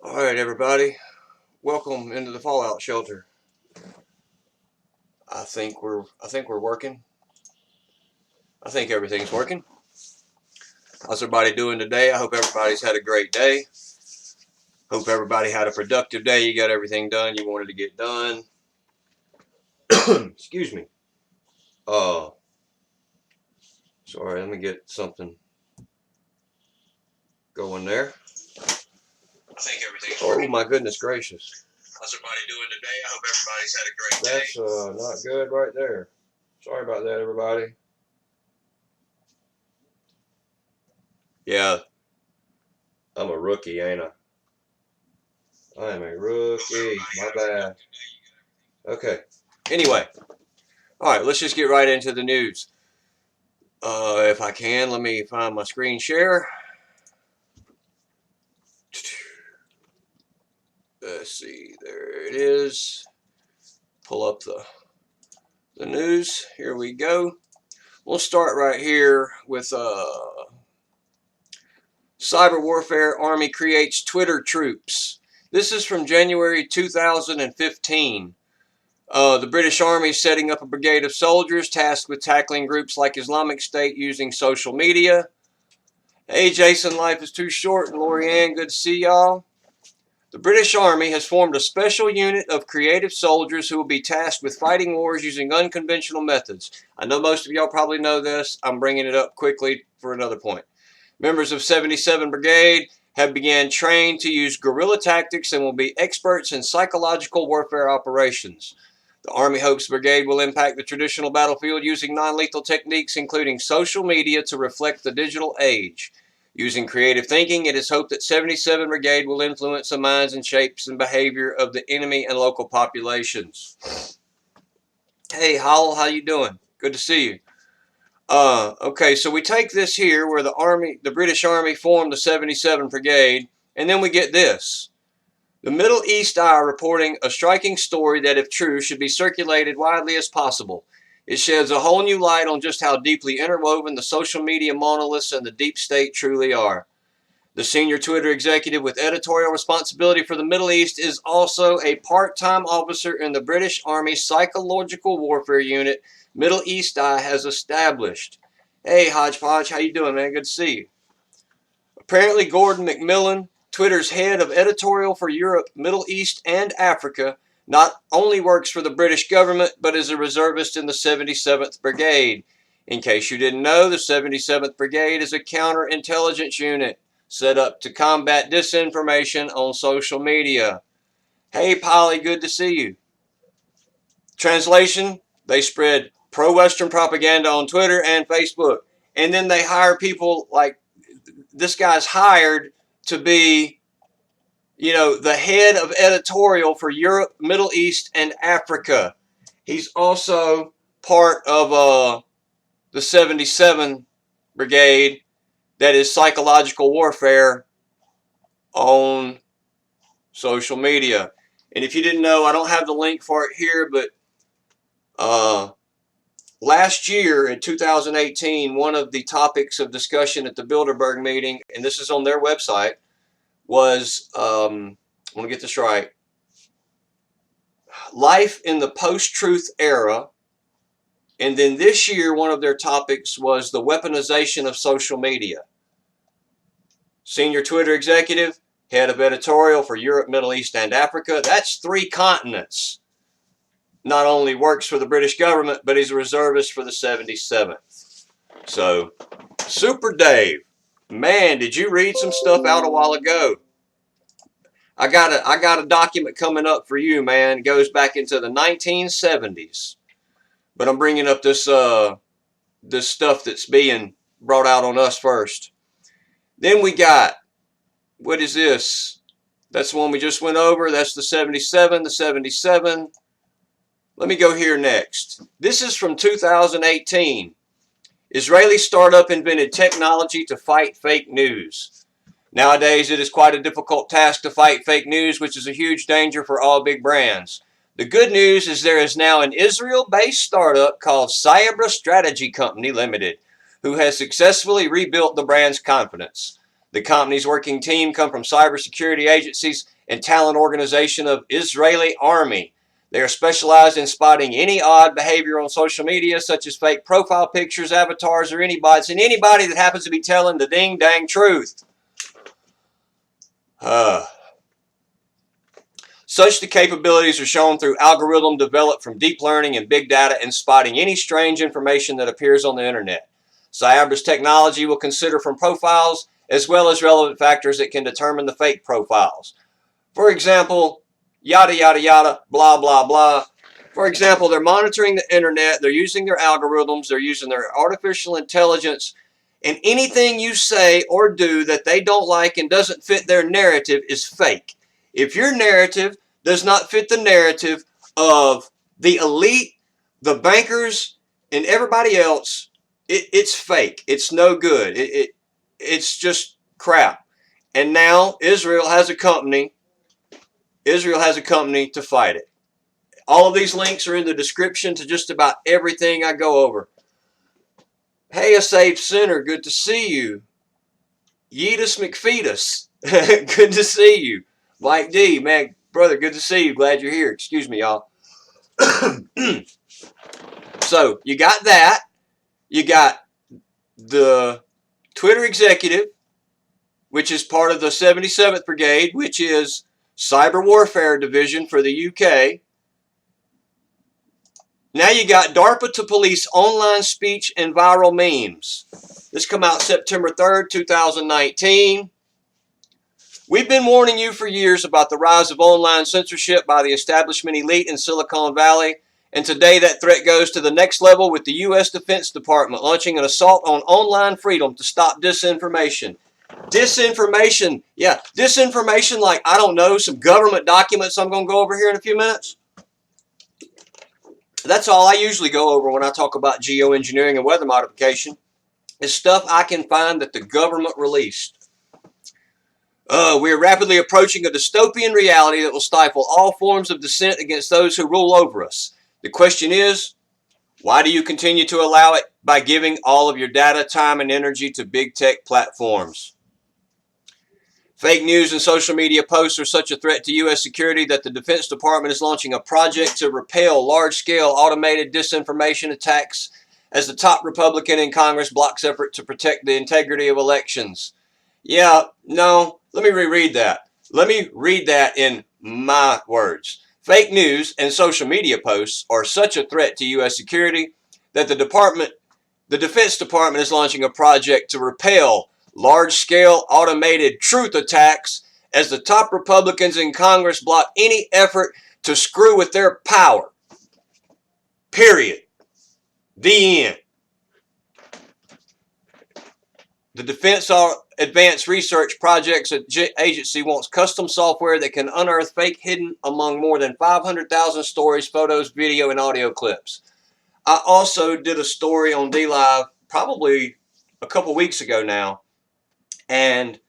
All right, everybody. Welcome into the Fallout shelter. I think we're working. I think everything's working. How's everybody doing today? I hope everybody's had a great day. Hope everybody had a productive day. You got everything done you wanted to get done. Excuse me. Uh, Sorry. Let me get something going there. I think everything's working. Oh my goodness gracious. How's everybody doing today? I hope everybody's had a great day. That's not good right there. Sorry about that, everybody. Yeah, I'm a rookie, ain't I? I am a rookie. My bad. Okay. Anyway, all right. Let's just get right into the news. If I can, let me find my screen share. Let's see. There it is. Pull up the news. Here we go. We'll start right here with cyber warfare. Army creates Twitter troops. This is from January 2015. The British Army is setting up a brigade of soldiers tasked with tackling groups like Islamic State using social media. Hey, Jason, life is too short, and Lorianne, good to see y'all. The British Army has formed a special unit of creative soldiers who will be tasked with fighting wars using unconventional methods. I know most of y'all probably know this. I'm bringing it up quickly for another point. Members of 77 Brigade have begun trained to use guerrilla tactics and will be experts in psychological warfare operations. The Army hopes Brigade will impact the traditional battlefield using non-lethal techniques, including social media, to reflect the digital age. Using creative thinking, it is hoped that 77 Brigade will influence the minds and shapes and behavior of the enemy and local populations. Hey, Howell, how you doing? Good to see you. Okay, so we take this here where the British Army formed the 77 Brigade, and then we get this. The Middle East Eye reporting a striking story that, if true, should be circulated widely as possible. It sheds a whole new light on just how deeply interwoven the social media monoliths and the deep state truly are. The senior Twitter executive with editorial responsibility for the Middle East is also a part-time officer in the British Army Psychological Warfare Unit Middle East Eye has established. Hey, Hodgepodge, how you doing, man? Good to see you. Apparently, Gordon McMillan, Twitter's head of editorial for Europe, Middle East, and Africa, not only works for the British government, but is a reservist in the 77th Brigade. In case you didn't know, the 77th Brigade is a counterintelligence unit set up to combat disinformation on social media. Hey, Polly, good to see you. Translation, they spread pro-Western propaganda on Twitter and Facebook. And then they hire people like this guy's hired to be, the head of editorial for Europe, Middle East, and Africa. He's also part of the 77 Brigade that is psychological warfare on social media. And if you didn't know, I don't have the link for it here, but last year in 2018, one of the topics of discussion at the Bilderberg meeting, and this is on their website, was, I want to get this right, life in the post-truth era. And then this year, one of their topics was the weaponization of social media. Senior Twitter executive, head of editorial for Europe, Middle East, and Africa. That's 3 continents. Not only works for the British government, but he's a reservist for the 77th. So, Super Dave, man, did you read some stuff out a while ago? I got a document coming up for you, man. It goes back into the 1970s. But I'm bringing up this stuff that's being brought out on us first. Then we got, what is this? That's the one we just went over. That's the 77, the 77. Let me go here next. This is from 2018. Israeli startup invented technology to fight fake news. Nowadays, it is quite a difficult task to fight fake news, which is a huge danger for all big brands. The good news is there is now an Israel-based startup called Cyber Strategy Company Limited, who has successfully rebuilt the brand's confidence. The company's working team come from cybersecurity agencies and talent organization of Israeli Army. They are specialized in spotting any odd behavior on social media, such as fake profile pictures, avatars, or any bots, and anybody that happens to be telling the ding-dang truth. Such the capabilities are shown through algorithm developed from deep learning and big data and spotting any strange information that appears on the internet. Cyabra's technology will consider from profiles as well as relevant factors that can determine the fake profiles. For example, yada yada yada, blah blah blah. For example, they're monitoring the internet, they're using their algorithms, they're using their artificial intelligence, and anything you say or do that they don't like and doesn't fit their narrative is fake. If your narrative does not fit the narrative of the elite, the bankers, and everybody else, it's fake. It's no good. It's just crap. And now Israel has a company. Israel has a company to fight it. All of these links are in the description to just about everything I go over. Hey, a saved sinner, good to see you. Yeetus McFeetus, good to see you. Mike D, man, brother, good to see you. Glad you're here. Excuse me, y'all. So, you got that. You got the Twitter executive, which is part of the 77th Brigade, which is Cyber Warfare Division for the UK. Now you got Darpa to police online speech and viral memes. This come out September 3rd, 2019. We've been warning you for years about the rise of online censorship by the establishment elite in Silicon Valley, and today that threat goes to the next level with the U.S. Defense Department launching an assault on online freedom to stop disinformation. Disinformation, yeah, disinformation like, I don't know, some government documents I'm going to go over here in a few minutes. That's all I usually go over when I talk about geoengineering and weather modification, is stuff I can find that the government released. We are rapidly approaching a dystopian reality that will stifle all forms of dissent against those who rule over us. The question is, why do you continue to allow it? By giving all of your data, time, and energy to big tech platforms. Fake news and social media posts are such a threat to U.S. security that the Defense Department is launching a project to repel large-scale automated disinformation attacks as the top Republican in Congress blocks effort to protect the integrity of elections. Yeah, no, let me reread that. Let me read that in my words. Fake news and social media posts are such a threat to U.S. security that the Defense Department is launching a project to repel large-scale automated truth attacks as the top Republicans in Congress block any effort to screw with their power. Period. The end. The Defense Advanced Research Projects Agency wants custom software that can unearth fake hidden among more than 500,000 stories, photos, video, and audio clips. I also did a story on DLive probably a couple weeks ago now, and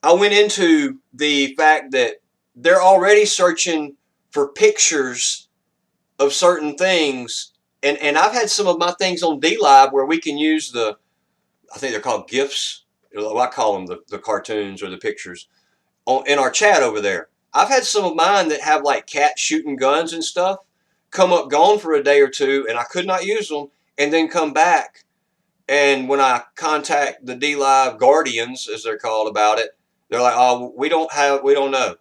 I went into the fact that they're already searching for pictures of certain things, and I've had some of my things on DLive where we can use the, I think they're called GIFs. I call them the cartoons or the pictures in our chat over there. I've had some of mine that have like cats shooting guns and stuff come up gone for a day or two, and I could not use them, and then come back. And when I contact the DLive Guardians, as they're called, about it, they're like, oh, we don't know.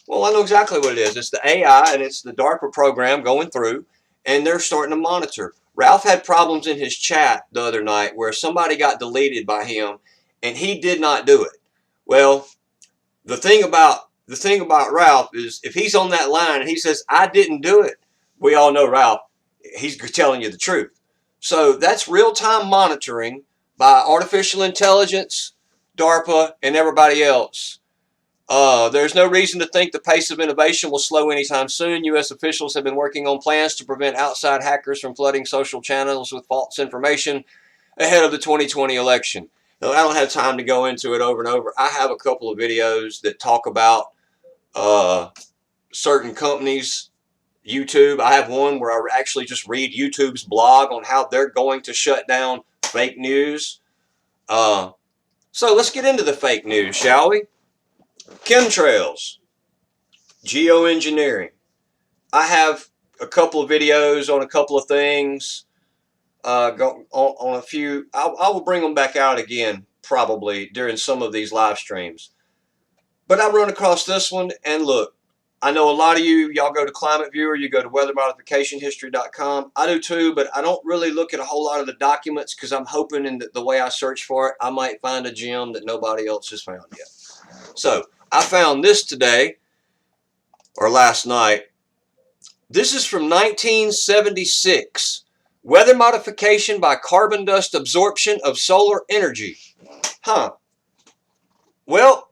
Well, I know exactly what it is. It's the AI, and it's the DARPA program going through, and they're starting to monitor. Ralph had problems in his chat the other night where somebody got deleted by him, and he did not do it. Well, the thing about Ralph is if he's on that line and he says, I didn't do it, we all know Ralph, he's telling you the truth. So that's real-time monitoring by artificial intelligence, DARPA, and everybody else. There's no reason to think the pace of innovation will slow anytime soon. U.S. officials have been working on plans to prevent outside hackers from flooding social channels with false information ahead of the 2020 election. Now, I don't have time to go into it over and over. I have a couple of videos that talk about certain companies. YouTube, I have one where I actually just read YouTube's blog on how they're going to shut down fake news. So let's get into the fake news, shall we? Chemtrails, geoengineering. I have a couple of videos on a couple of things. On a few. I will bring them back out again probably during some of these live streams. But I run across this one, and look, I know a lot of y'all go to Climate Viewer, you go to weathermodificationhistory.com. I do too, but I don't really look at a whole lot of the documents because I'm hoping in the way I search for it, I might find a gem that nobody else has found yet. So I found this today, or last night. This is from 1976. Weather modification by carbon dust absorption of solar energy. Huh. Well,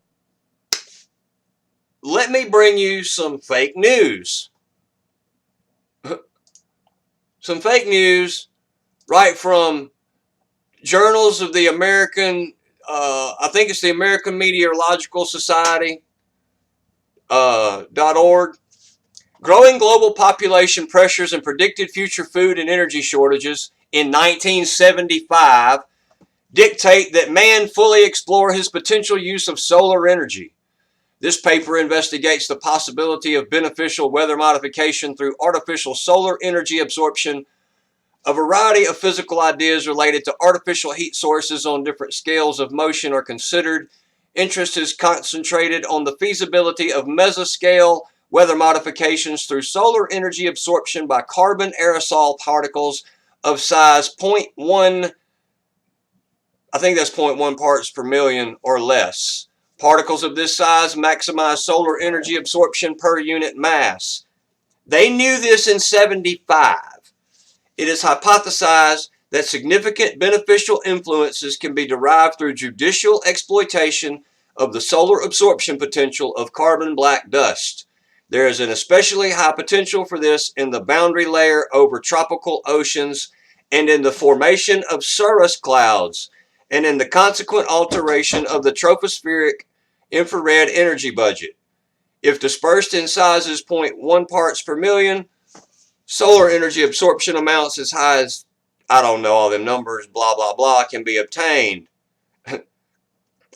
let me bring you some fake news. Some fake news right from journals of the American, I think it's the American Meteorological Society, .org. Growing global population pressures and predicted future food and energy shortages in 1975 dictate that man fully explore his potential use of solar energy. This paper investigates the possibility of beneficial weather modification through artificial solar energy absorption. A variety of physical ideas related to artificial heat sources on different scales of motion are considered. Interest is concentrated on the feasibility of mesoscale weather modifications through solar energy absorption by carbon aerosol particles of size 0.1, I think that's 0.1 parts per million or less. Particles of this size maximize solar energy absorption per unit mass. They knew this in 75. It is hypothesized that significant beneficial influences can be derived through judicial exploitation of the solar absorption potential of carbon black dust. There is an especially high potential for this in the boundary layer over tropical oceans and in the formation of cirrus clouds and in the consequent alteration of the tropospheric infrared energy budget. If dispersed in sizes 0.1 parts per million, solar energy absorption amounts as high as, I don't know all them numbers, blah, blah, blah, can be obtained.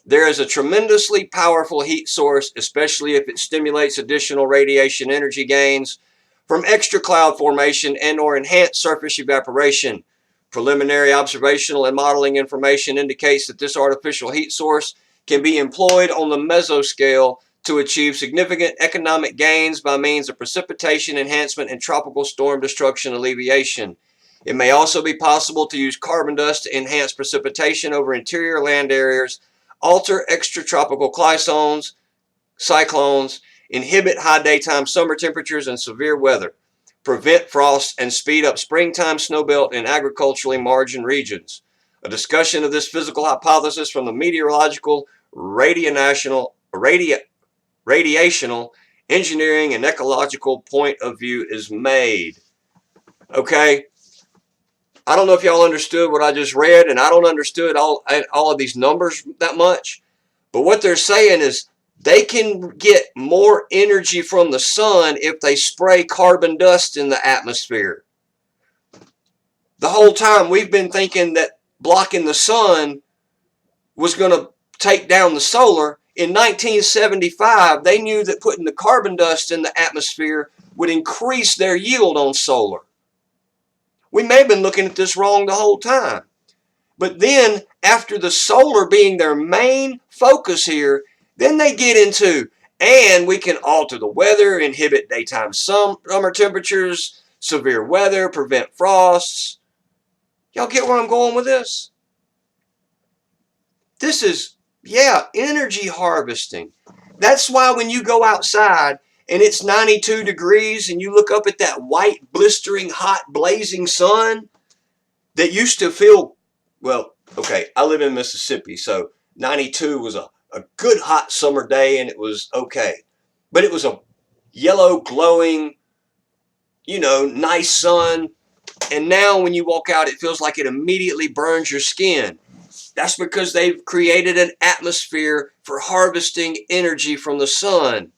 There is a tremendously powerful heat source, especially if it stimulates additional radiation energy gains from extra cloud formation and or enhanced surface evaporation. Preliminary observational and modeling information indicates that this artificial heat source can be employed on the mesoscale to achieve significant economic gains by means of precipitation enhancement and tropical storm destruction alleviation. It may also be possible to use carbon dust to enhance precipitation over interior land areas, alter extratropical cyclones, inhibit high daytime summer temperatures and severe weather, prevent frost, and speed up springtime snowmelt in agriculturally margined regions. A discussion of this physical hypothesis from the meteorological, radiational, engineering, and ecological point of view is made. Okay? I don't know if y'all understood what I just read, and I don't understood all of these numbers that much. But what they're saying is they can get more energy from the sun if they spray carbon dust in the atmosphere. The whole time we've been thinking that blocking the sun was going to take down the solar. In 1975, they knew that putting the carbon dust in the atmosphere would increase their yield on solar. We may have been looking at this wrong the whole time. But then, after the solar being their main focus here, then they get into, and we can alter the weather, inhibit daytime summer temperatures, severe weather, prevent frosts. Y'all get where I'm going with this? This is, energy harvesting. That's why when you go outside and it's 92 degrees and you look up at that white, blistering, hot, blazing sun that used to feel, well, okay, I live in Mississippi, so 92 was a good hot summer day and it was okay. But it was a yellow, glowing, nice sun. And now when you walk out, it feels like it immediately burns your skin. That's because they've created an atmosphere for harvesting energy from the sun.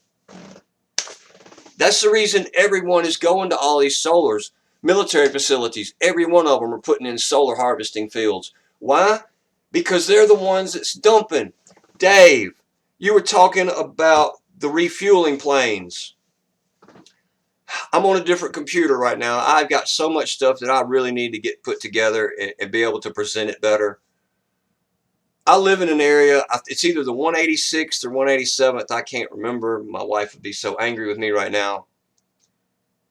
That's the reason everyone is going to all these solars, military facilities. Every one of them are putting in solar harvesting fields. Why? Because they're the ones that's dumping. Dave, You were talking about the refueling planes. I'm on a different computer right now. I've got so much stuff that I really need to get put together and be able to present it better. I live in an area, it's either the 186th or 187th. I can't remember. My wife would be so angry with me right now.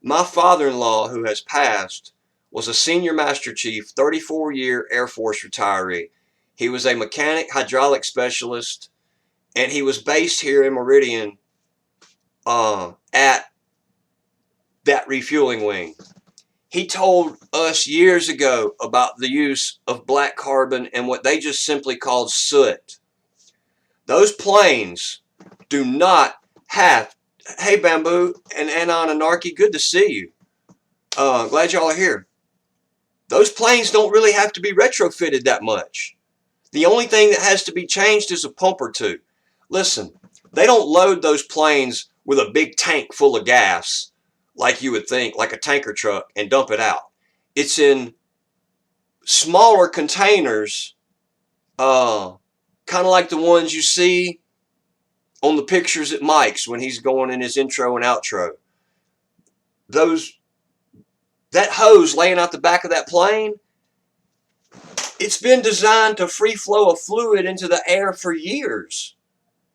My father-in-law, who has passed, was a senior master chief, 34-year Air Force retiree. He was a mechanic hydraulic specialist, and he was based here in Meridian at that refueling wing. He told us years ago about the use of black carbon and what they just simply called soot. Those planes do not have, hey Bamboo and Anon Anarchy, good to see you. Glad y'all are here. Those planes don't really have to be retrofitted that much. The only thing that has to be changed is a pump or two. Listen, they don't load those planes with a big tank full of gas like you would think, like a tanker truck, and dump it out. It's in smaller containers, kind of like the ones you see on the pictures at Mike's when he's going in his intro and outro. That hose laying out the back of that plane, it's been designed to free flow of fluid into the air for years.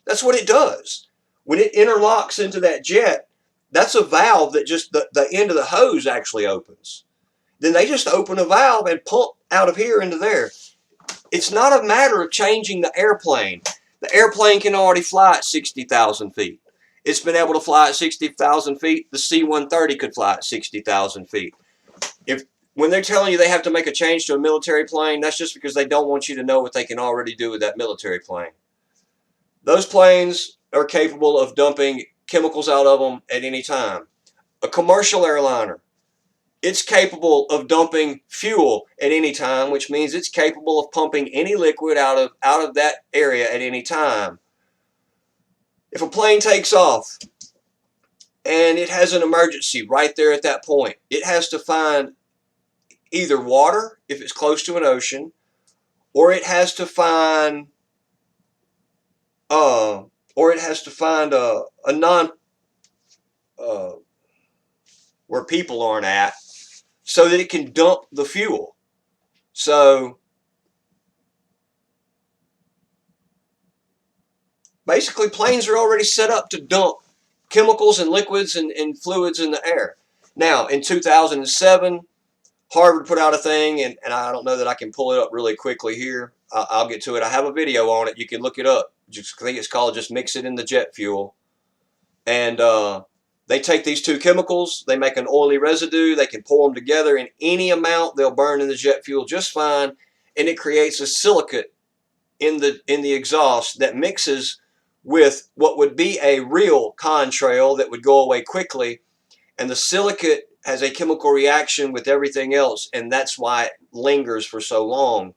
That's what it does. When it interlocks into that jet, that's a valve that just the end of the hose actually opens. Then they just open a valve and pump out of here into there. It's not a matter of changing the airplane. The airplane can already fly at 60,000 feet. It's been able to fly at 60,000 feet. The C-130 could fly at 60,000 feet. When they're telling you they have to make a change to a military plane, that's just because they don't want you to know what they can already do with that military plane. Those planes are capable of dumping chemicals out of them at any time. A commercial airliner, it's capable of dumping fuel at any time, which means it's capable of pumping any liquid out of that area at any time. If a plane takes off and it has an emergency right there at that point, it has to find either water if it's close to an ocean, or it has to find a non where people aren't at, so that it can dump the fuel. So basically, planes are already set up to dump chemicals and liquids and fluids in the air. Now, in 2007, Harvard put out a thing, and I don't know that I can pull it up really quickly here. I'll get to it. I have a video on it. You can look it up. I think it's called Just Mix It in the Jet Fuel. And they take these two chemicals. They make an oily residue. They can pour them together in any amount. They'll burn in the jet fuel just fine. And it creates a silicate in the exhaust that mixes with what would be a real contrail that would go away quickly. And the silicate has a chemical reaction with everything else, and that's why it lingers for so long.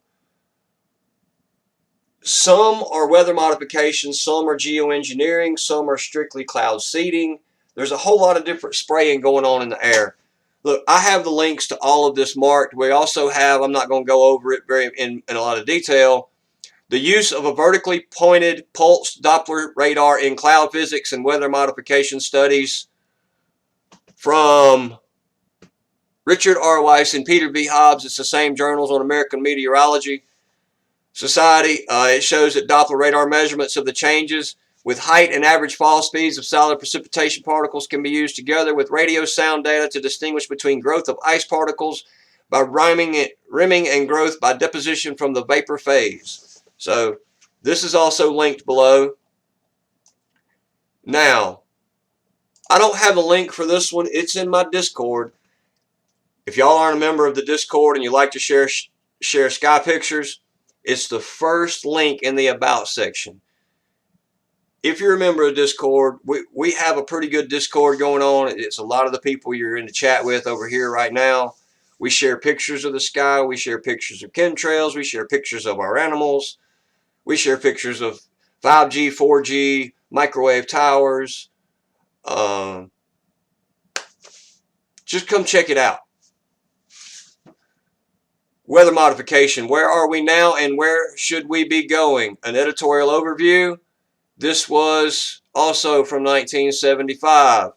Some are weather modifications, some are geoengineering, some are strictly cloud seeding. There's a whole lot of different spraying going on in the air. Look, I have the links to all of this marked. We also have, I'm not going to go over it in a lot of detail, the use of a vertically pointed pulsed Doppler radar in cloud physics and weather modification studies from Richard R. Weiss and Peter V. Hobbs. It's the same journals on American Meteorology Society. It shows that Doppler radar measurements of the changes with height and average fall speeds of solid precipitation particles can be used together with radio sound data to distinguish between growth of ice particles by rimming and growth by deposition from the vapor phase. So this is also linked below. Now, I don't have a link for this one. It's in my Discord. If y'all aren't a member of the Discord and you like to share sky pictures, it's the first link in the About section. If you're a member of Discord, we have a pretty good Discord going on. It's a lot of the people you're in the chat with over here right now. We share pictures of the sky. We share pictures of chemtrails. We share pictures of our animals. We share pictures of 5G, 4G, microwave towers. Just come check it out. Weather modification. Where are we now and where should we be going? An editorial overview. This was also from 1975.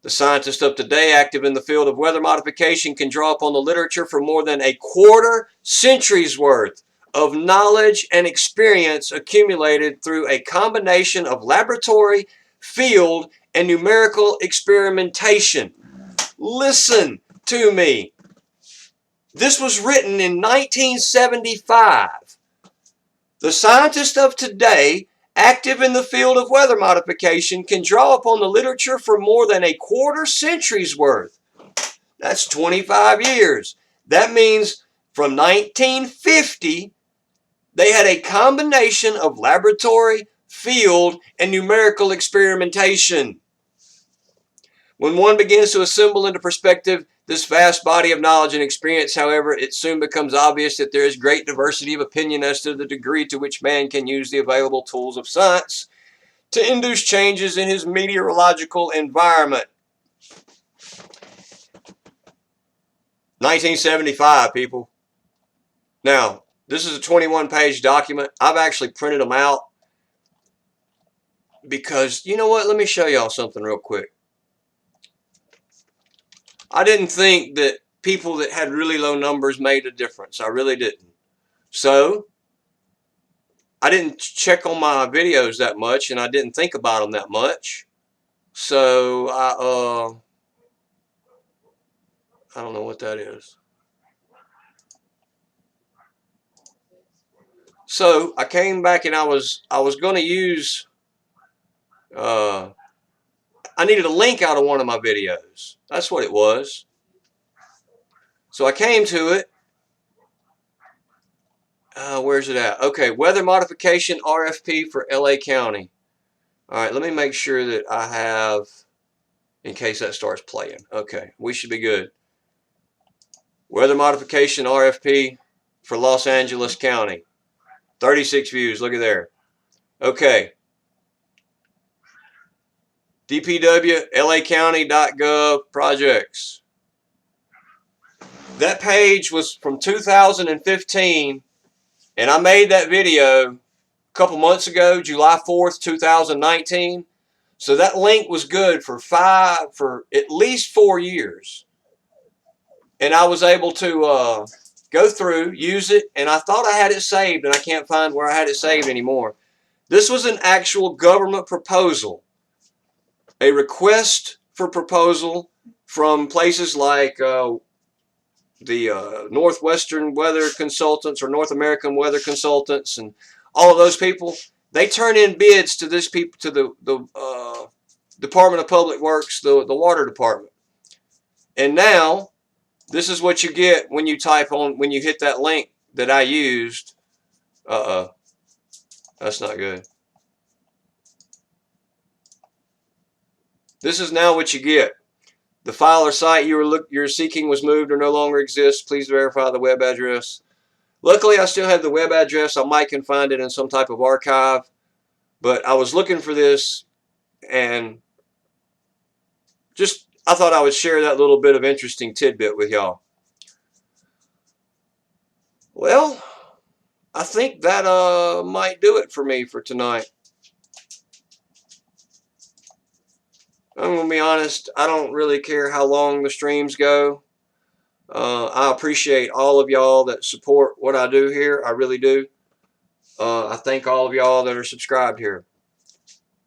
The scientist of today, active in the field of weather modification, can draw upon the literature for more than a quarter century's worth of knowledge and experience accumulated through a combination of laboratory, field, and numerical experimentation. Listen to me. This was written in 1975. The scientist of today, active in the field of weather modification, can draw upon the literature for more than a quarter century's worth. That's 25 years. That means from 1950, they had a combination of laboratory, field, and numerical experimentation. When one begins to assemble into perspective this vast body of knowledge and experience, however, it soon becomes obvious that there is great diversity of opinion as to the degree to which man can use the available tools of science to induce changes in his meteorological environment. 1975, people. Now, this is a 21-page document. I've actually printed them out because, you know what? Let me show y'all something real quick. I didn't think that people that had really low numbers made a difference. I really didn't. So, I didn't check on my videos that much, and I didn't think about them that much. So, I don't know what that is. So, I came back and I was going to use, I needed a link out of one of my videos. That's what it was. So I came to it. Where's it at? Okay, weather modification RFP for LA County. All right, let me make sure that I have, in case that starts playing. Okay, we should be good. Weather modification RFP for Los Angeles County. 36 views, look at there. Okay. DPW, LAcounty.gov projects. That page was from 2015, and I made that video a couple months ago, July 4th, 2019. So that link was good for at least 4 years. And I was able to go through, use it, and I thought I had it saved, and I can't find where I had it saved anymore. This was an actual government proposal, a request for proposal from places like the Northwestern Weather Consultants or North American Weather Consultants, and all of those people. They turn in bids to this people, to the Department of Public Works, the water department. And now, this is what you get when you when you hit that link that I used. That's not good. This is now what you get. The file or site you're seeking was moved or no longer exists. Please verify the web address. Luckily, I still have the web address. I might can find it in some type of archive. But I was looking for this, and I thought I would share that little bit of interesting tidbit with y'all. Well, I think that might do it for me for tonight. I'm going to be honest, I don't really care how long the streams go. I appreciate all of y'all that support what I do here. I really do. I thank all of y'all that are subscribed here.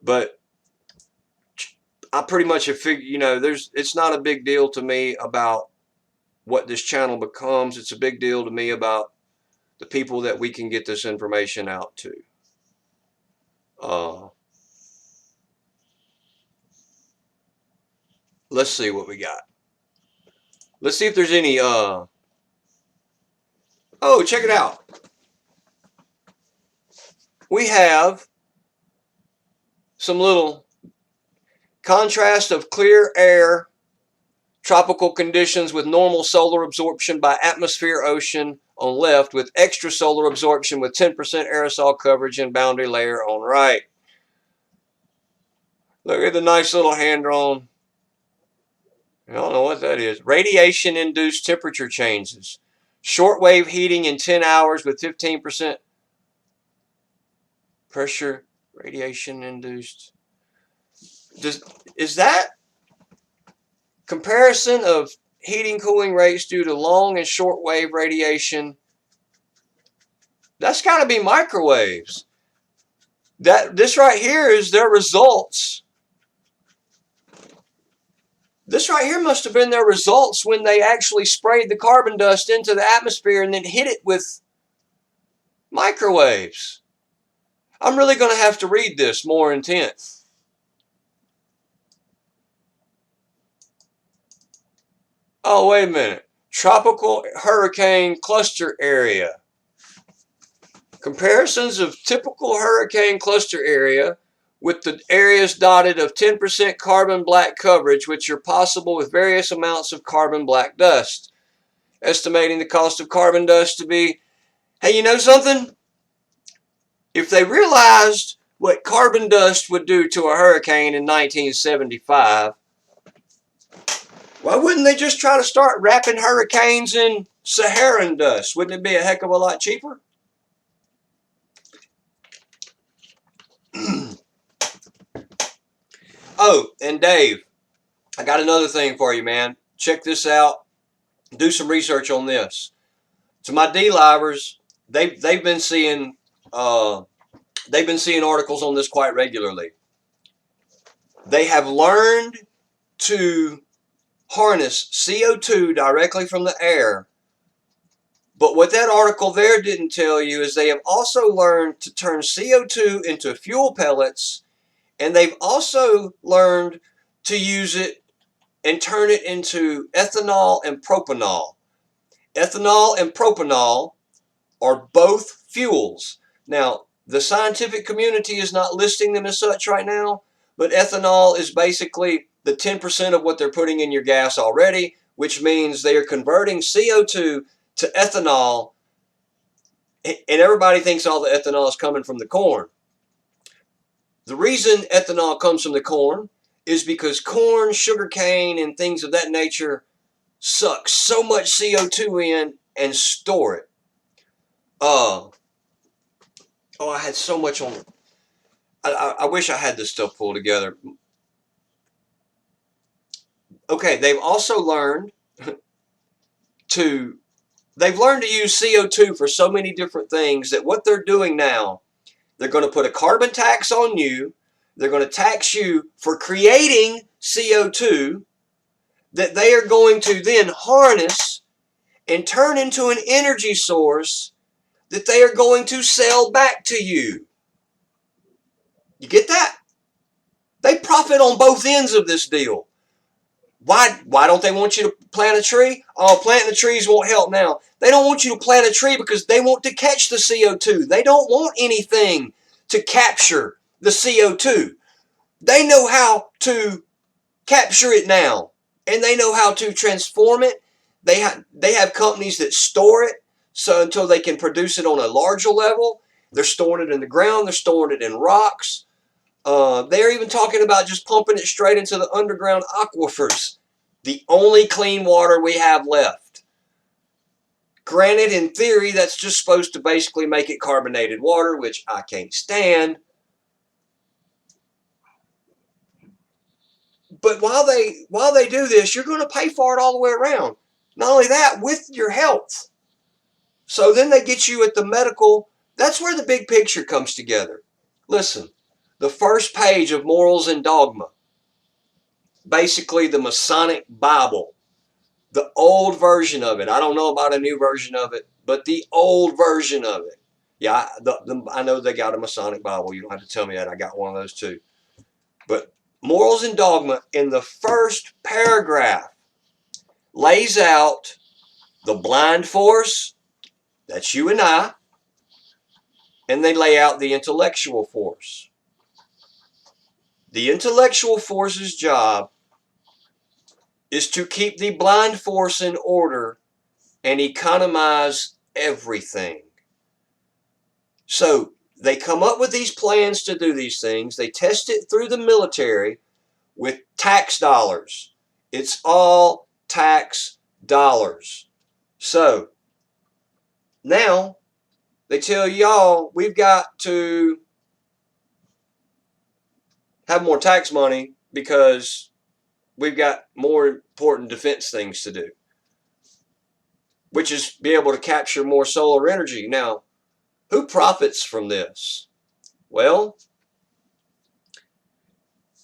But I pretty much have figured, it's not a big deal to me about what this channel becomes. It's a big deal to me about the people that we can get this information out to. Let's see what we got. Let's see if there's any, oh, check it out. We have some little contrast of clear air, tropical conditions with normal solar absorption by atmosphere ocean on left, with extra solar absorption with 10% aerosol coverage and boundary layer on right. Look at the nice little hand-drawn. I don't know what that is. Radiation-induced temperature changes. Shortwave heating in 10 hours with 15% pressure Radiation induced. Is that comparison of heating cooling rates due to long and short wave radiation? That's got to be microwaves. This right here is their results. This right here must have been their results when they actually sprayed the carbon dust into the atmosphere and then hit it with microwaves. I'm really going to have to read this more intense. Oh, wait a minute. Tropical hurricane cluster area. Comparisons of typical hurricane cluster area with the areas dotted of 10% carbon black coverage, which are possible with various amounts of carbon black dust. Estimating the cost of carbon dust to be, hey, you know something? If they realized what carbon dust would do to a hurricane in 1975, why wouldn't they just try to start wrapping hurricanes in Saharan dust? Wouldn't it be a heck of a lot cheaper? Oh, and Dave, I got another thing for you, man. Check this out. Do some research on this. To my D-livers, they've been seeing articles on this quite regularly. They have learned to harness CO2 directly from the air. But what that article there didn't tell you is they have also learned to turn CO2 into fuel pellets, and they've also learned to use it and turn it into ethanol and propanol. Ethanol and propanol are both fuels. Now, the scientific community is not listing them as such right now, but ethanol is basically the 10% of what they're putting in your gas already, which means they are converting CO2 to ethanol, and everybody thinks all the ethanol is coming from the corn. The reason ethanol comes from the corn is because corn, sugarcane, and things of that nature suck so much CO2 in and store it. Oh, I had so much on. I wish I had this stuff pulled together. Okay, they've also learned to use CO2 for so many different things that what they're doing now, they're going to put a carbon tax on you. They're going to tax you for creating CO2 that they are going to then harness and turn into an energy source that they are going to sell back to you. You get that? They profit on both ends of this deal. Why don't they want you to plant a tree? Oh, planting the trees won't help now. They don't want you to plant a tree because they want to catch the CO2. They don't want anything to capture the CO2. They know how to capture it now, and they know how to transform it. They have companies that store it so until they can produce it on a larger level. They're storing it in the ground. They're storing it in rocks. They're even talking about just pumping it straight into the underground aquifers, the only clean water we have left. Granted, in theory, that's just supposed to basically make it carbonated water, which I can't stand. But while they do this, you're going to pay for it all the way around. Not only that, with your health. So then they get you at the medical. That's where the big picture comes together. Listen, the first page of Morals and Dogma, basically the Masonic Bible, the old version of it. I don't know about a new version of it, but the old version of it. Yeah, I know they got a Masonic Bible. You don't have to tell me that. I got one of those too. But Morals and Dogma, in the first paragraph, lays out the blind force, that's you and I, and they lay out the intellectual force. The intellectual force's job is to keep the blind force in order and economize everything. So they come up with these plans to do these things. They test it through the military with tax dollars. It's all tax dollars. So now they tell y'all we've got to have more tax money because we've got more important defense things to do, which is be able to capture more solar energy. Now, who profits from this? Well,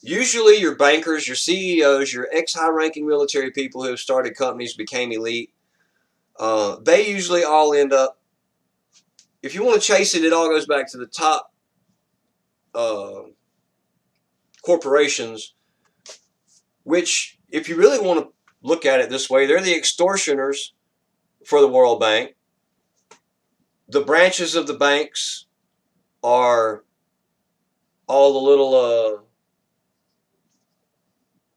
usually your bankers, your CEOs, your ex-high-ranking military people who have started companies, became elite. They usually all end up, if you want to chase it, it all goes back to the top uh, corporations, which, if you really want to look at it this way, they're the extortioners for the World Bank. The branches of the banks are all the little,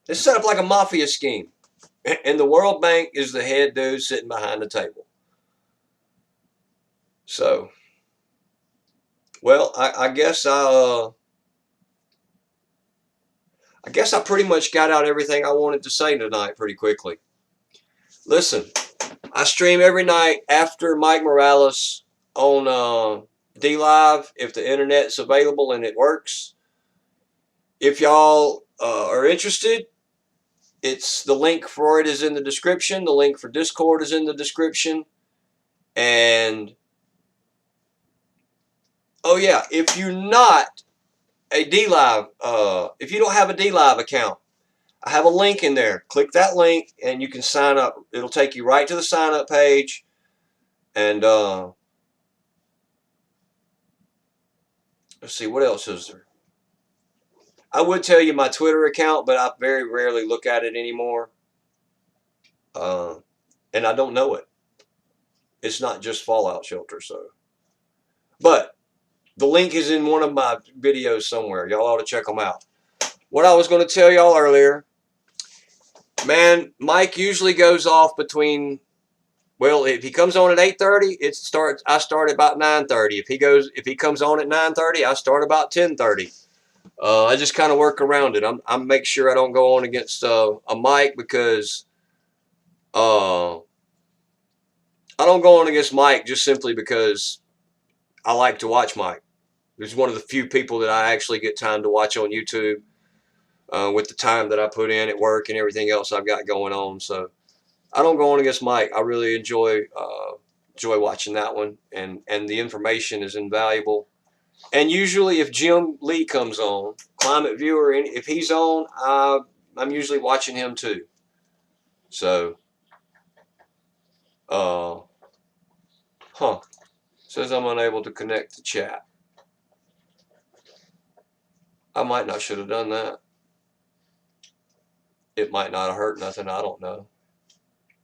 it's set up like a mafia scheme. And the World Bank is the head dude sitting behind the table. So, well, I guess I guess I pretty much got out everything I wanted to say tonight pretty quickly. Listen, I stream every night after Mike Morales on DLive if the internet's available and it works. If y'all are interested, it's the link for it is in the description. The link for Discord is in the description. And oh yeah, if you're not a DLive, if you don't have a DLive account, I have a link in there. Click that link and you can sign up. It'll take you right to the sign up page. And let's see, what else is there? I would tell you my Twitter account, but I very rarely look at it anymore. And I don't know it. It's not just Fallout Shelter, so. But the link is in one of my videos somewhere. Y'all ought to check them out. What I was going to tell y'all earlier, man, Mike usually goes off between, well, if he comes on at 8:30, I start at about 9:30. If he comes on at 9:30, I start about 10:30. I just kind of work around it. I make sure I don't go on against a Mike because I don't go on against Mike just simply because I like to watch Mike. He's one of the few people that I actually get time to watch on YouTube with the time that I put in at work and everything else I've got going on. So I don't go on against Mike. I really enjoy watching that one, and the information is invaluable. And usually, if Jim Lee comes on, Climate Viewer, if he's on, I'm usually watching him too. So, says I'm unable to connect to chat. I might not should have done that. It might not have hurt nothing. I don't know.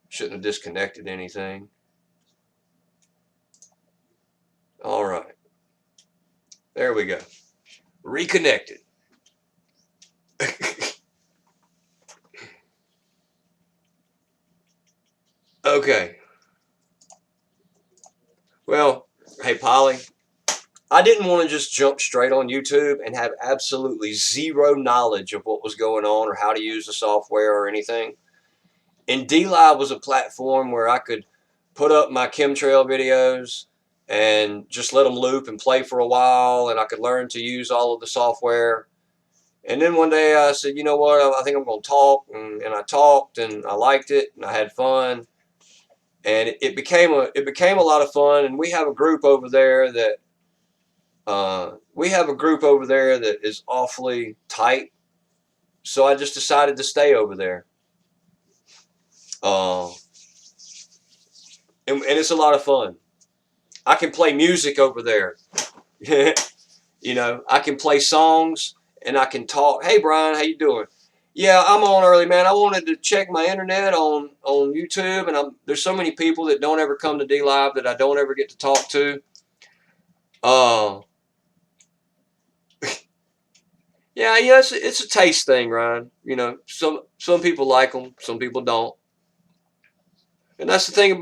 Shouldn't have disconnected anything. All right. There we go. Reconnected. Okay. Well, hey, Polly, I didn't want to just jump straight on YouTube and have absolutely zero knowledge of what was going on or how to use the software or anything. And DLive was a platform where I could put up my chemtrail videos and just let them loop and play for a while, and I could learn to use all of the software. And then one day I said, you know what, I think I'm going to talk, and I talked, and I liked it, and I had fun, and it became a lot of fun. And we have a group over there that is awfully tight, so I just decided to stay over there. And it's a lot of fun. I can play music over there. You know, I can play songs and I can talk. Hey, Brian, how you doing? Yeah, I'm on early, man. I wanted to check my internet on YouTube, and there's so many people that don't ever come to DLive that I don't ever get to talk to. Yeah, it's a taste thing, Ryan. You know, some people like them, some people don't. And that's the thing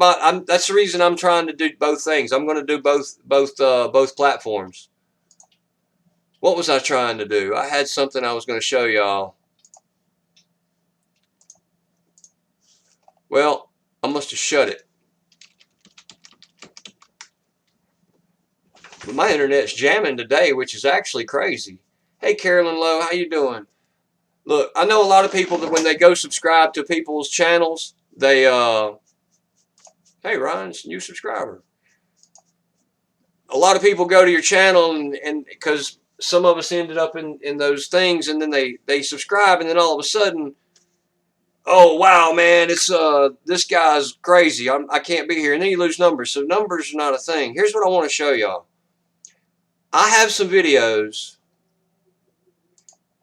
that's the reason I'm trying to do both things. I'm going to do both platforms. What was I trying to do? I had something I was going to show y'all. Well, I must have shut it. But my internet's jamming today, which is actually crazy. Hey, Carolyn Lowe, how you doing? Look, I know a lot of people that when they go subscribe to people's channels, they, hey, Ryan's new subscriber. A lot of people go to your channel and because some of us ended up in those things, and then they subscribe, and then all of a sudden, oh wow, man, it's this guy's crazy. I can't be here, and then you lose numbers. So numbers are not a thing. Here's what I want to show y'all. I have some videos,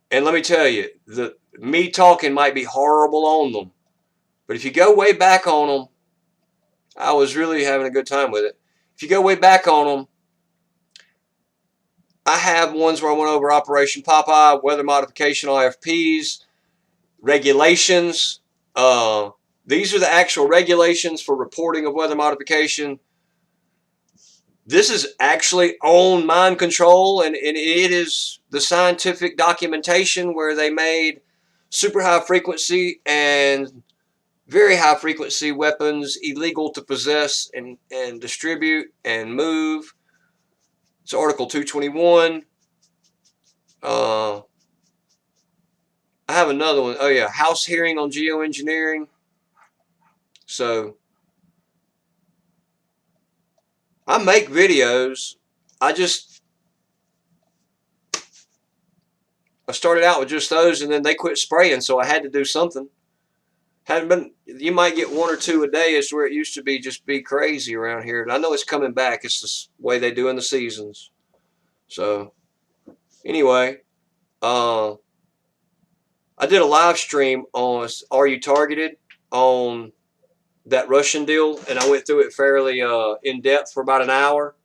and let me tell you, me talking might be horrible on them, but if you go way back on them, I was really having a good time with it. If you go way back on them, I have ones where I went over Operation Popeye, weather modification IFPs, regulations. These are the actual regulations for reporting of weather modification. This is actually on mind control, and it is the scientific documentation where they made super high frequency and very high frequency weapons illegal to possess and distribute and move. It's Article 221. I have another one. Oh yeah, House hearing on geoengineering. So I make videos. I started out with just those, and then they quit spraying, so I had to do something. Hadn't been. You might get one or two a day. Is where it used to be. Just be crazy around here. And I know it's coming back. It's the way they do in the seasons. So anyway, I did a live stream on Are You Targeted on that Russian deal, and I went through it fairly in depth for about an hour.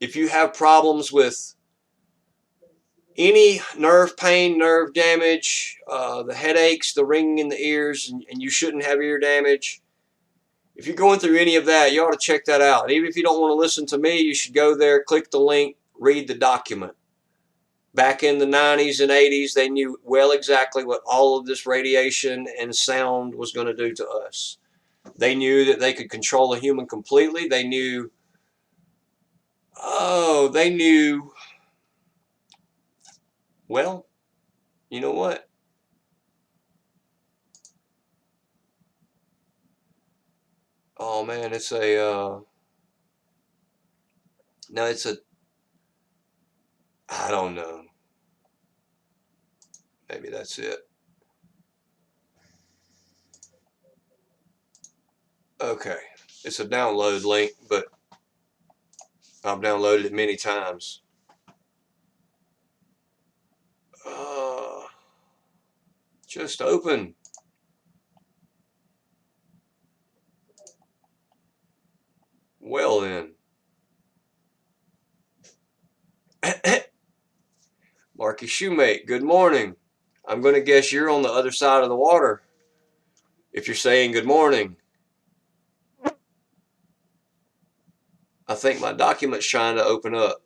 If you have problems with any nerve pain, nerve damage, the headaches, the ringing in the ears, and you shouldn't have ear damage, if you're going through any of that, you ought to check that out. And even if you don't want to listen to me, you should go there, click the link, read the document. Back in the 90s and 80s, they knew well exactly what all of this radiation and sound was going to do to us. They knew that they could control a human completely. They knew, well, you know what? Oh man, it's a, no, it's a, I don't know. Maybe that's it. Okay. It's a download link, but I've downloaded it many times. Just open. Well then. Marky Shoemate, good morning. I'm going to guess you're on the other side of the water if you're saying good morning. I think my document's trying to open up.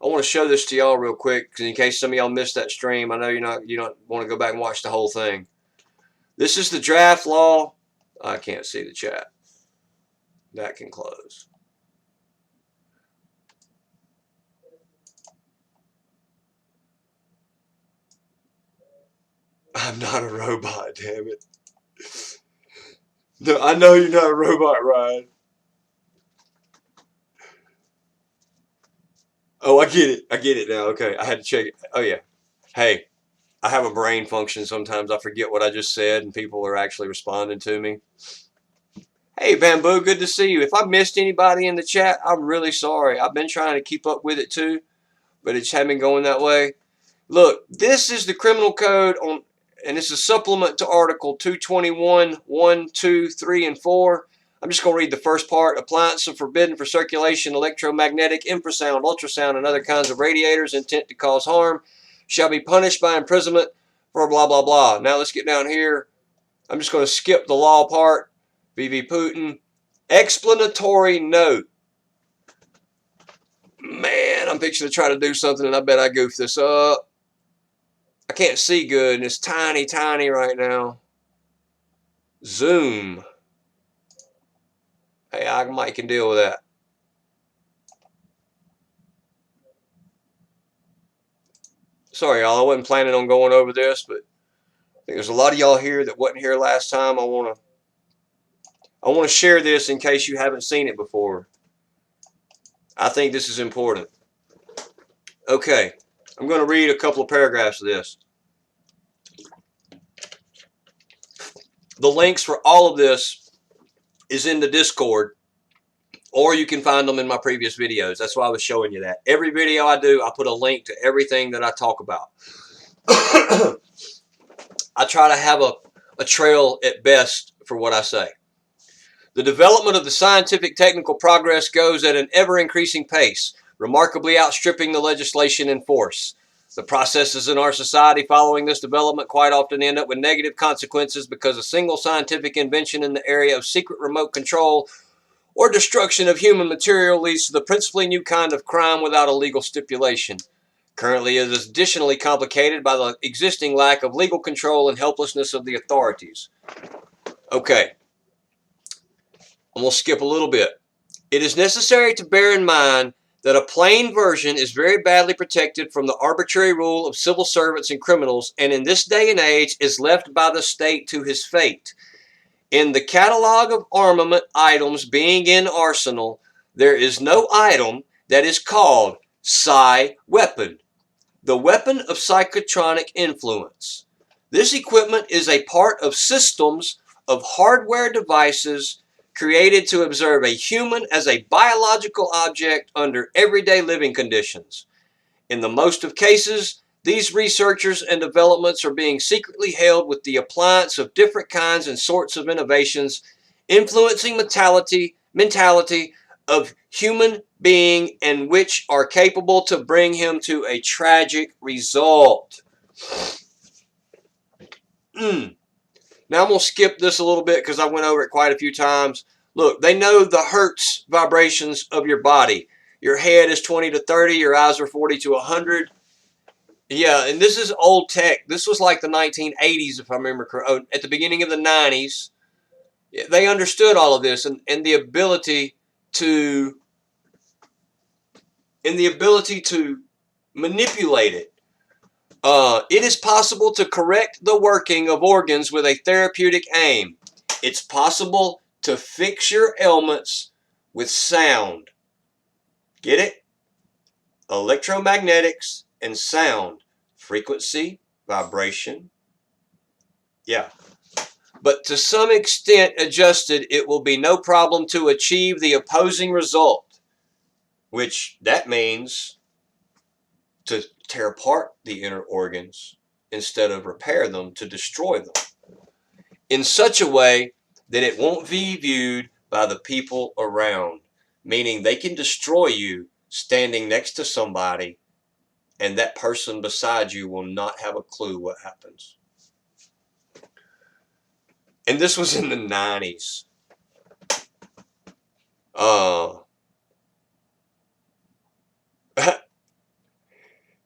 I want to show this to y'all real quick in case some of y'all missed that stream. I know you don't want to go back and watch the whole thing. This is the draft law. I can't see the chat. That can close. I'm not a robot, damn it. No, I know you're not a robot, Ryan. Oh, I get it. I get it now. Okay, I had to check it. Oh, yeah. Hey, I have a brain function. Sometimes I forget what I just said, and people are actually responding to me. Hey, Bamboo, good to see you. If I missed anybody in the chat, I'm really sorry. I've been trying to keep up with it too, but it just hasn't been going that way. Look, this is the criminal code on, and it's a supplement to Article 221, 1, 2, 3, and 4. I'm just going to read the first part. Appliances are forbidden for circulation, electromagnetic, infrasound, ultrasound, and other kinds of radiators intent to cause harm shall be punished by imprisonment for blah, blah, blah. Now let's get down here. I'm just going to skip the law part. V.V. Putin. Explanatory note. Man, I'm fixing to try to do something, and I bet I goofed this up. I can't see good, and it's tiny, tiny right now. Zoom. Hey, I might can deal with that. Sorry, y'all, I wasn't planning on going over this, but I think there's a lot of y'all here that wasn't here last time. I want to share this in case you haven't seen it before. I think this is important. Okay, I'm going to read a couple of paragraphs of this. The links for all of this is in the Discord, or you can find them in my previous videos. That's why I was showing you that. Every video I do, I put a link to everything that I talk about. I try to have a trail at best for what I say. The development of the scientific technical progress goes at an ever-increasing pace, remarkably outstripping the legislation in force. The processes in our society following this development quite often end up with negative consequences because a single scientific invention in the area of secret remote control or destruction of human material leads to the principally new kind of crime without a legal stipulation. Currently, it is additionally complicated by the existing lack of legal control and helplessness of the authorities. Okay, I'm going to skip a little bit. It is necessary to bear in mind that a plain version is very badly protected from the arbitrary rule of civil servants and criminals, and in this day and age is left by the state to his fate. In the catalog of armament items being in arsenal, there is no item that is called psi weapon, the weapon of psychotronic influence. This equipment is a part of systems of hardware devices created to observe a human as a biological object under everyday living conditions. In the most of cases, these researchers and developments are being secretly held with the appliance of different kinds and sorts of innovations, influencing mentality of human being and which are capable to bring him to a tragic result. Now I'm going to skip this a little bit because I went over it quite a few times. Look, they know the hertz vibrations of your body. Your head is 20 to 30. Your eyes are 40 to 100. Yeah, and this is old tech. This was like the 1980s, if I remember correctly. At the beginning of the 90s, they understood all of this and the ability to manipulate it. It is possible to correct the working of organs with a therapeutic aim. It's possible to fix your ailments with sound. Get it? Electromagnetics and sound. Frequency, vibration. Yeah. But to some extent adjusted, it will be no problem to achieve the opposing result, which that means to tear apart the inner organs instead of repair them, to destroy them in such a way that it won't be viewed by the people around, meaning they can destroy you standing next to somebody and that person beside you will not have a clue what happens. And this was in the 90s.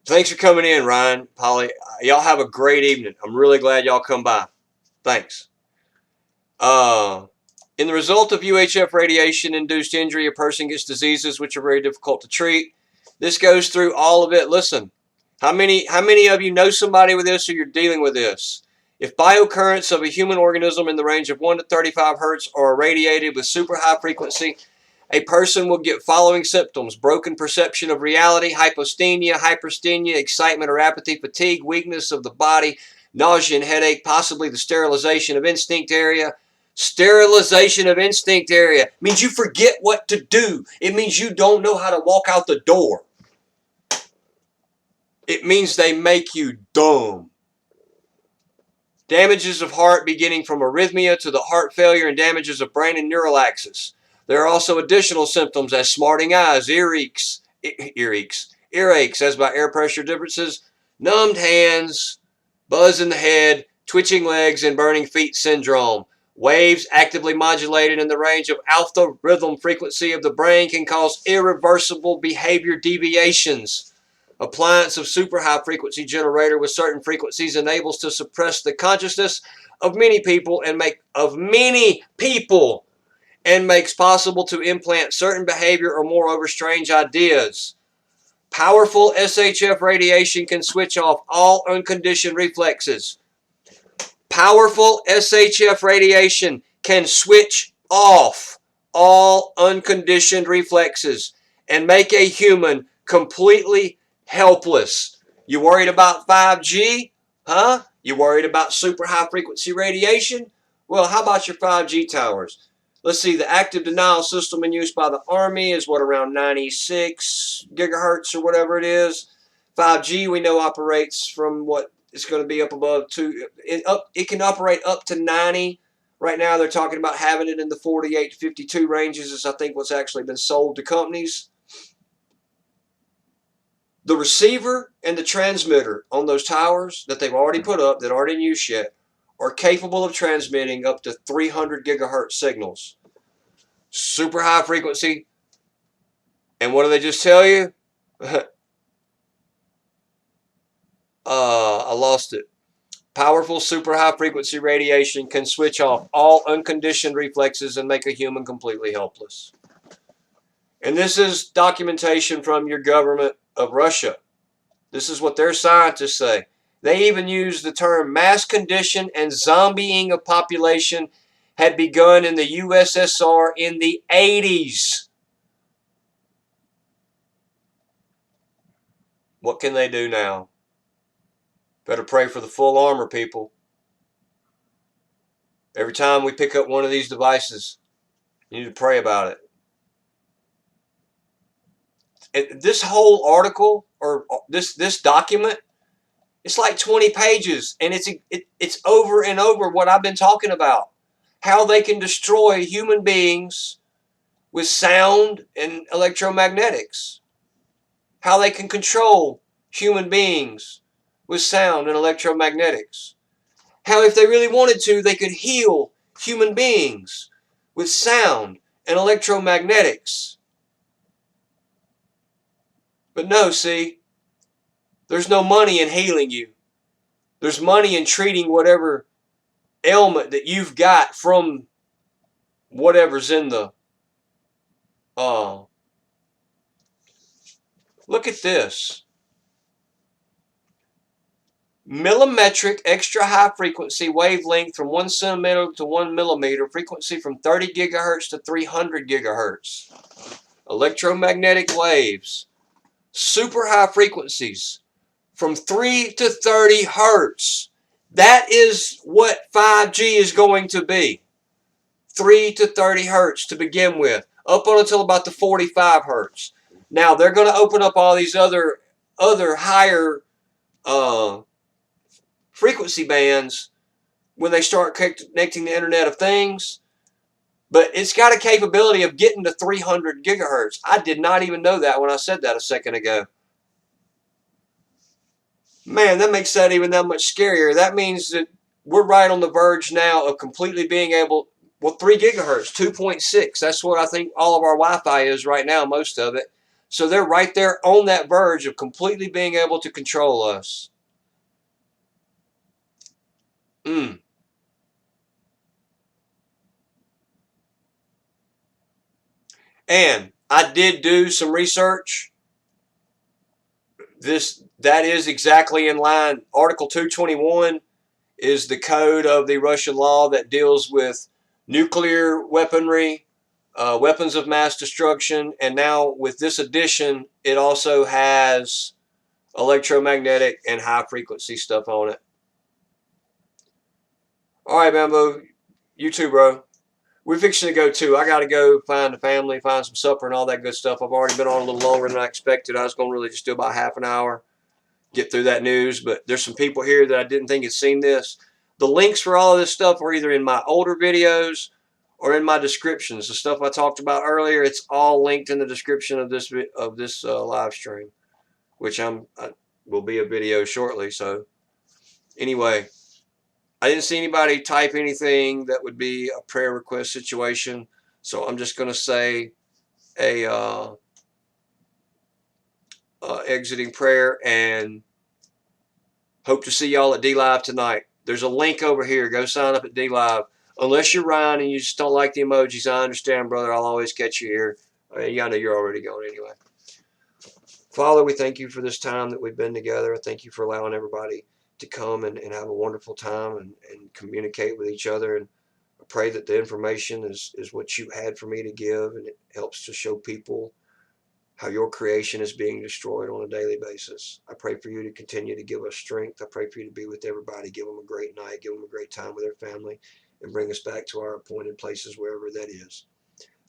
Thanks for coming in, Ryan, Polly. Y'all have a great evening. I'm really glad y'all come by. Thanks. In the result of UHF radiation-induced injury, a person gets diseases which are very difficult to treat. This goes through all of it. Listen, how many of you know somebody with this or you're dealing with this? If biocurrents of a human organism in the range of 1 to 35 hertz are irradiated with super high frequency, a person will get following symptoms: broken perception of reality, hyposthenia, hypersthenia, excitement or apathy, fatigue, weakness of the body, nausea and headache, possibly the sterilization of instinct area. Sterilization of instinct area means you forget what to do. It means you don't know how to walk out the door. It means they make you dumb. Damages of heart beginning from arrhythmia to the heart failure and damages of brain and neural axis. There are also additional symptoms as smarting eyes, earaches as by air pressure differences, numbed hands, buzz in the head, twitching legs, and burning feet syndrome. Waves actively modulated in the range of alpha rhythm frequency of the brain can cause irreversible behavior deviations. Appliance of super high frequency generator with certain frequencies enables to suppress the consciousness of many people and makes possible to implant certain behavior or moreover strange ideas. Powerful SHF radiation can switch off all unconditioned reflexes. Powerful SHF radiation can switch off all unconditioned reflexes and make a human completely helpless. You worried about 5G? Huh? You worried about super high frequency radiation? Well, how about your 5G towers? Let's see, the active denial system in use by the Army is what, around 96 gigahertz or whatever it is. 5G we know operates from what, it's going to be up above it can operate up to 90. Right now they're talking about having it in the 48 to 52 ranges is I think what's actually been sold to companies. The receiver and the transmitter on those towers that they've already put up that aren't in use yet are capable of transmitting up to 300 gigahertz signals. Super high frequency. And what do they just tell you? I lost it. Powerful super high frequency radiation can switch off all unconditioned reflexes and make a human completely helpless. And this is documentation from your government of Russia. This is what their scientists say. They even use the term mass condition and zombieing of population had begun in the USSR in the 80s. What can they do now? Better pray for the full armor, people. Every time we pick up one of these devices, you need to pray about it. This whole article, or this document, it's like 20 pages, and it's over and over what I've been talking about. How they can destroy human beings with sound and electromagnetics. How they can control human beings with sound and electromagnetics. How if they really wanted to, they could heal human beings with sound and electromagnetics. But no, see, there's no money in healing you. There's money in treating whatever ailment that you've got from whatever's in the... look at this. Millimetric extra high frequency wavelength from 1 centimeter to 1 millimeter, frequency from 30 gigahertz to 300 gigahertz. Electromagnetic waves, super high frequencies from 3 to 30 hertz. That is what 5G is going to be. 3 to 30 hertz to begin with, up until about the 45 hertz. Now they're going to open up all these other higher frequency bands when they start connecting the Internet of Things. But it's got a capability of getting to 300 gigahertz. I did not even know that when I said that a second ago. Man, that makes that even that much scarier. That means that we're right on the verge now of completely being able, well, 3 gigahertz, 2.6. That's what I think all of our Wi-Fi is right now, most of it. So they're right there on that verge of completely being able to control us. And I did do some research. That is exactly in line. Article 221 is the code of the Russian law that deals with nuclear weaponry, weapons of mass destruction, and now with this addition, it also has electromagnetic and high frequency stuff on it. All right, Bambo, you too, bro. We're fixing to go too. I got to go find the family, find some supper and all that good stuff. I've already been on a little longer than I expected. I was going to really just do about half an hour, get through that news. But there's some people here that I didn't think had seen this. The links for all of this stuff are either in my older videos or in my descriptions. The stuff I talked about earlier, it's all linked in the description of this live stream, which will be a video shortly. So anyway, I didn't see anybody type anything that would be a prayer request situation. So I'm just going to say a exiting prayer and hope to see y'all at D-Live tonight. There's a link over here. Go sign up at D-Live. Unless you're Ryan and you just don't like the emojis, I understand, brother. I'll always catch you here. I know you're already going anyway. Father, we thank you for this time that we've been together. I thank you for allowing everybody to come and have a wonderful time and communicate with each other. And I pray that the information is what you had for me to give, and it helps to show people how your creation is being destroyed on a daily basis. I pray for you to continue to give us strength. I pray for you to be with everybody, give them a great night, give them a great time with their family, and bring us back to our appointed places, wherever that is.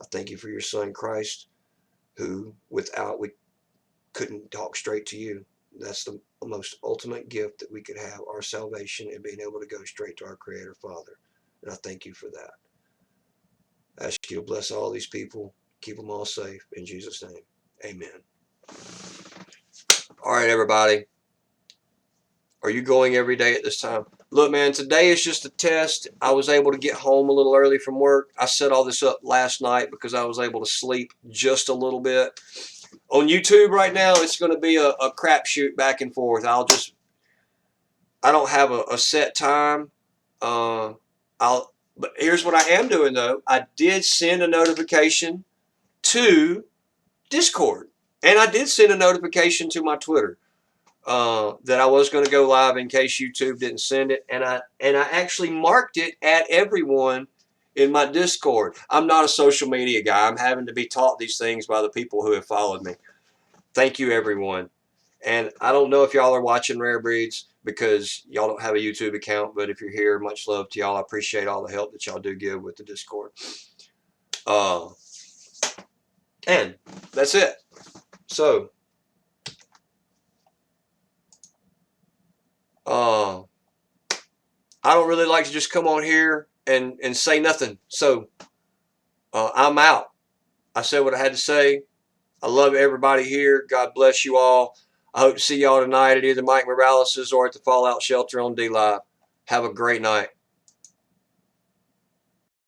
I thank you for your son, Christ, who without we couldn't talk straight to you. That's the most ultimate gift that we could have, our salvation and being able to go straight to our Creator Father. And I thank you for that. I ask you to bless all these people, keep them all safe. In Jesus' name, amen. All right, everybody. Are you going every day at this time? Look, man, today is just a test. I was able to get home a little early from work. I set all this up last night because I was able to sleep just a little bit. On YouTube right now, it's going to be a crapshoot back and forth. I don't have a set time. But here's what I am doing though. I did send a notification to Discord, and I did send a notification to my Twitter that I was going to go live in case YouTube didn't send it, and I actually marked it at everyone in my Discord. I'm not a social media guy. I'm having to be taught these things by the people who have followed me. Thank you, everyone. And I don't know if y'all are watching Rare Breeds because y'all don't have a YouTube account, but if you're here, much love to y'all. I appreciate all the help that y'all do give with the Discord. And that's it. So, I don't really like to just come on here and say nothing. So, I'm out. I said what I had to say. I love everybody here. God bless you all. I hope to see y'all tonight at either Mike Morales' or at the Fallout Shelter on D Live. Have a great night.